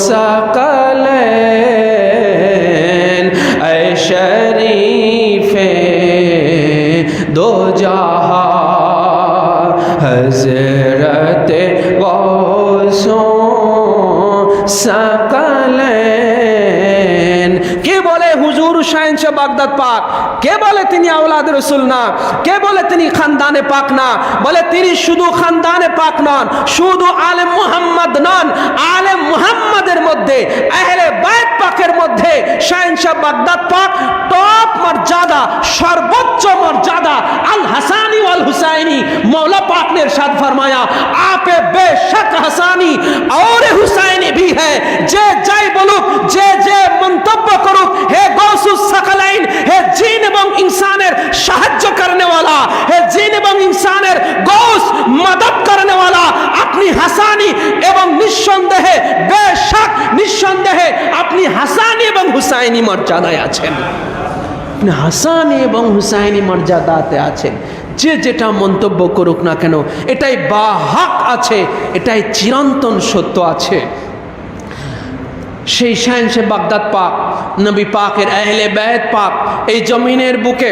सकलैन ऐ शरीफे दो जहां हजरत गौसो सकलैन। কে বলে হুজুর শাহেনশাহ বাগদাদ পাক? কে বলে তিনি আওলাদ রসুল না? কে বলে তিনি খানদানে পাক না? বলে তিনি শুধু খানদানে পাক নন, শুধু আলেম মুহাম্মদ নন, আলেম মুহাম্মাদের মধ্যে আহলে বাইত পাকের মধ্যে শাহেনশাহ বাগদাদ পাক টপ মর্যাদা, সর্বোচ্চ মর্যাদা। আল হাসানি ওয়াল হুসাইনি मौला पाक ने इरशाद फरमाया आप बेशक हसानी और हुसैनी भी है। जे जाय बोलुक, जे जे मंतब्य करुक, हे गौसुस सकलाइन, हे जिन এবং इंसानेर সাহায্য करने वाला, हे जिन এবং इंसानेर गौस मदद करने वाला, আপনি হাসানি এবং নিঃসন্দেহে বেশক নিঃসন্দেহে আপনি হাসানি এবং হুসাইনি মর্যাদায় আছেন। আপনি হাসানি এবং হুসাইনি মর্যাদাতে আছেন। যে যেটা মন্তব্য করুক না কেন, এটাই বাহক আছে, এটাই চিরন্তন সত্য আছে। সেই শাহেনশাহ বাগদাদ পাক, নবী পাকের আহলে বাইত পাক এই জমিনের বুকে